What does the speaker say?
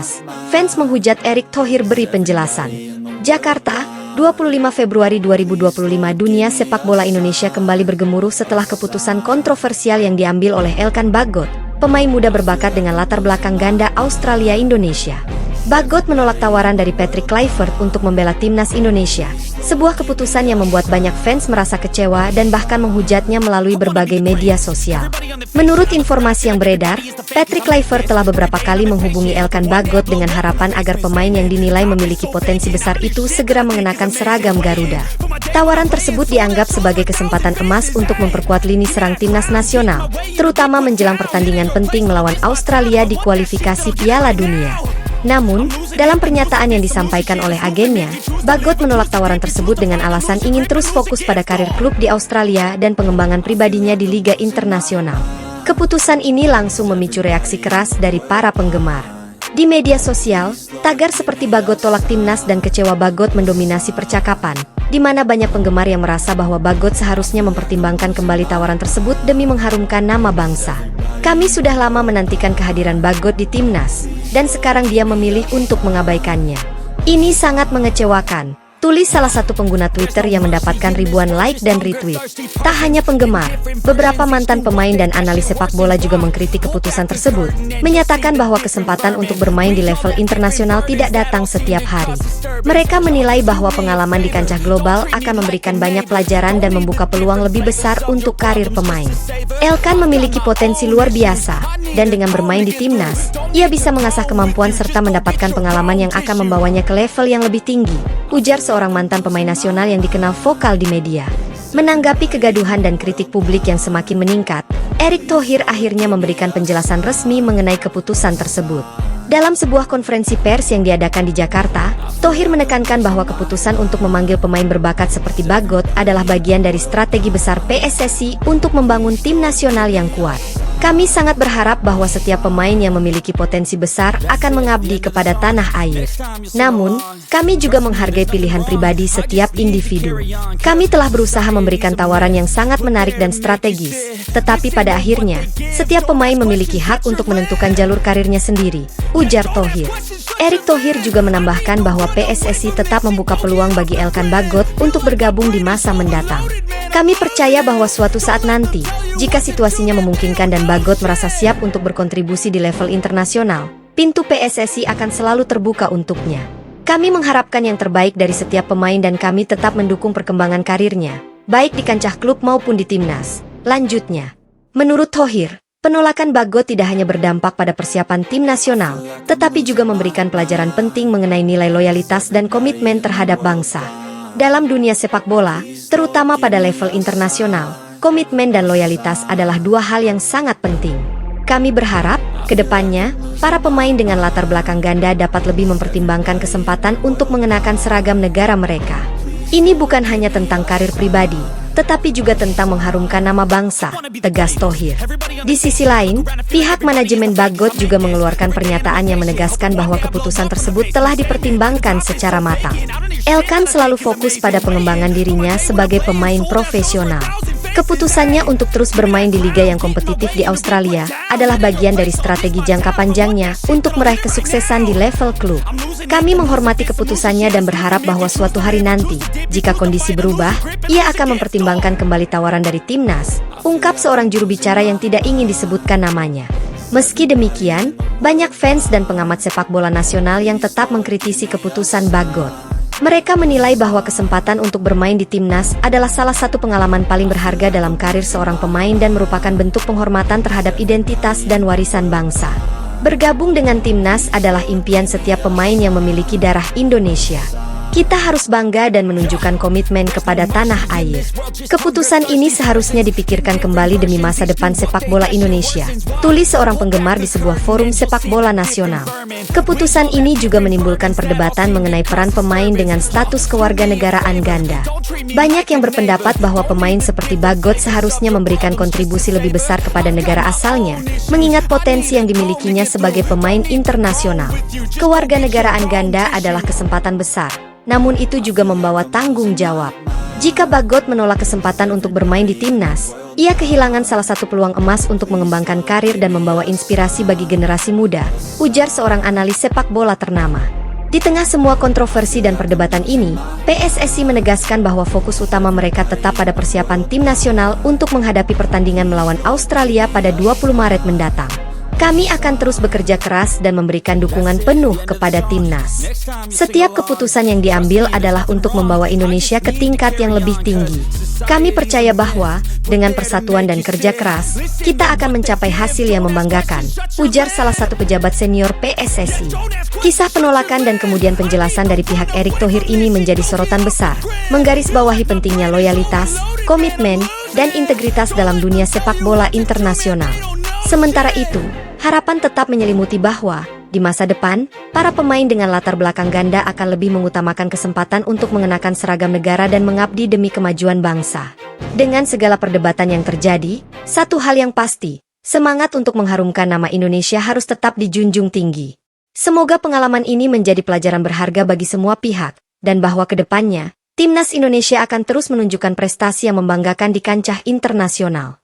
timnas. Fans menghujat Erick Thohir beri penjelasan. Jakarta, 25 Februari 2025. Dunia sepak bola Indonesia kembali bergemuruh setelah keputusan kontroversial yang diambil oleh Elkan Bagot, pemain muda berbakat dengan latar belakang ganda Australia-Indonesia. Bagot menolak tawaran dari Patrick Kluivert untuk membela timnas Indonesia, sebuah keputusan yang membuat banyak fans merasa kecewa dan bahkan menghujatnya melalui berbagai media sosial. Menurut informasi yang beredar, Patrick Kluivert telah beberapa kali menghubungi Elkan Bagot dengan harapan agar pemain yang dinilai memiliki potensi besar itu segera mengenakan seragam Garuda. Tawaran tersebut dianggap sebagai kesempatan emas untuk memperkuat lini serang timnas nasional, terutama menjelang pertandingan penting melawan Australia di kualifikasi Piala Dunia. Namun, dalam pernyataan yang disampaikan oleh agennya, Bagot menolak tawaran tersebut dengan alasan ingin terus fokus pada karir klub di Australia dan pengembangan pribadinya di Liga Internasional. Keputusan ini langsung memicu reaksi keras dari para penggemar. Di media sosial, tagar seperti Bagot tolak timnas dan kecewa Bagot mendominasi percakapan, di mana banyak penggemar yang merasa bahwa Bagot seharusnya mempertimbangkan kembali tawaran tersebut demi mengharumkan nama bangsa. Kami sudah lama menantikan kehadiran Bagot di timnas, dan sekarang dia memilih untuk mengabaikannya. Ini sangat mengecewakan, tulis salah satu pengguna Twitter yang mendapatkan ribuan like dan retweet. Tak hanya penggemar, beberapa mantan pemain dan analis sepak bola juga mengkritik keputusan tersebut, menyatakan bahwa kesempatan untuk bermain di level internasional tidak datang setiap hari. Mereka menilai bahwa pengalaman di kancah global akan memberikan banyak pelajaran dan membuka peluang lebih besar untuk karir pemain. Elkan memiliki potensi luar biasa, dan dengan bermain di timnas, ia bisa mengasah kemampuan serta mendapatkan pengalaman yang akan membawanya ke level yang lebih tinggi, ujar seorang mantan pemain nasional yang dikenal vokal di media. Menanggapi kegaduhan dan kritik publik yang semakin meningkat, Erick Thohir akhirnya memberikan penjelasan resmi mengenai keputusan tersebut. Dalam sebuah konferensi pers yang diadakan di Jakarta, Thohir menekankan bahwa keputusan untuk memanggil pemain berbakat seperti Bagot adalah bagian dari strategi besar PSSI untuk membangun tim nasional yang kuat. Kami sangat berharap bahwa setiap pemain yang memiliki potensi besar akan mengabdi kepada tanah air. Namun, kami juga menghargai pilihan pribadi setiap individu. Kami telah berusaha memberikan tawaran yang sangat menarik dan strategis, tetapi pada akhirnya, setiap pemain memiliki hak untuk menentukan jalur karirnya sendiri, ujar Thohir. Erick Thohir juga menambahkan bahwa PSSI tetap membuka peluang bagi Elkan Bagot untuk bergabung di masa mendatang. Kami percaya bahwa suatu saat nanti, jika situasinya memungkinkan dan Bagot merasa siap untuk berkontribusi di level internasional, pintu PSSI akan selalu terbuka untuknya. Kami mengharapkan yang terbaik dari setiap pemain dan kami tetap mendukung perkembangan karirnya, baik di kancah klub maupun di timnas. Lanjutnya, menurut Thohir, penolakan Bagot tidak hanya berdampak pada persiapan tim nasional, tetapi juga memberikan pelajaran penting mengenai nilai loyalitas dan komitmen terhadap bangsa. Dalam dunia sepak bola, terutama pada level internasional, komitmen dan loyalitas adalah dua hal yang sangat penting. Kami berharap, ke depannya, para pemain dengan latar belakang ganda dapat lebih mempertimbangkan kesempatan untuk mengenakan seragam negara mereka. Ini bukan hanya tentang karir pribadi, tetapi juga tentang mengharumkan nama bangsa, tegas Thohir. Di sisi lain, pihak manajemen Bagot juga mengeluarkan pernyataan yang menegaskan bahwa keputusan tersebut telah dipertimbangkan secara matang. Elkan selalu fokus pada pengembangan dirinya sebagai pemain profesional. Keputusannya untuk terus bermain di liga yang kompetitif di Australia adalah bagian dari strategi jangka panjangnya untuk meraih kesuksesan di level klub. Kami menghormati keputusannya dan berharap bahwa suatu hari nanti, jika kondisi berubah, ia akan mempertimbangkan kembali tawaran dari timnas, ungkap seorang juru bicara yang tidak ingin disebutkan namanya. Meski demikian, banyak fans dan pengamat sepak bola nasional yang tetap mengkritisi keputusan Bagot. Mereka menilai bahwa kesempatan untuk bermain di timnas adalah salah satu pengalaman paling berharga dalam karir seorang pemain dan merupakan bentuk penghormatan terhadap identitas dan warisan bangsa. Bergabung dengan timnas adalah impian setiap pemain yang memiliki darah Indonesia. Kita harus bangga dan menunjukkan komitmen kepada tanah air. Keputusan ini seharusnya dipikirkan kembali demi masa depan sepak bola Indonesia, tulis seorang penggemar di sebuah forum sepak bola nasional. Keputusan ini juga menimbulkan perdebatan mengenai peran pemain dengan status kewarganegaraan ganda. Banyak yang berpendapat bahwa pemain seperti Bagot seharusnya memberikan kontribusi lebih besar kepada negara asalnya, mengingat potensi yang dimilikinya sebagai pemain internasional. Kewarganegaraan ganda adalah kesempatan besar, namun itu juga membawa tanggung jawab. Jika Bagot menolak kesempatan untuk bermain di timnas, Ia kehilangan salah satu peluang emas untuk mengembangkan karir dan membawa inspirasi bagi generasi muda, ujar seorang analis sepak bola ternama. Di tengah semua kontroversi dan perdebatan ini, PSSI menegaskan bahwa fokus utama mereka tetap pada persiapan tim nasional untuk menghadapi pertandingan melawan Australia pada 20 Maret mendatang. Kami akan terus bekerja keras dan memberikan dukungan penuh kepada timnas. Setiap keputusan yang diambil adalah untuk membawa Indonesia ke tingkat yang lebih tinggi. Kami percaya bahwa, dengan persatuan dan kerja keras, kita akan mencapai hasil yang membanggakan, ujar salah satu pejabat senior PSSI. Kisah penolakan dan kemudian penjelasan dari pihak Erick Thohir ini menjadi sorotan besar, menggarisbawahi pentingnya loyalitas, komitmen, dan integritas dalam dunia sepak bola internasional. Sementara itu, harapan tetap menyelimuti bahwa, di masa depan, para pemain dengan latar belakang ganda akan lebih mengutamakan kesempatan untuk mengenakan seragam negara dan mengabdi demi kemajuan bangsa. Dengan segala perdebatan yang terjadi, satu hal yang pasti, semangat untuk mengharumkan nama Indonesia harus tetap dijunjung tinggi. Semoga pengalaman ini menjadi pelajaran berharga bagi semua pihak, dan bahwa ke depannya, timnas Indonesia akan terus menunjukkan prestasi yang membanggakan di kancah internasional.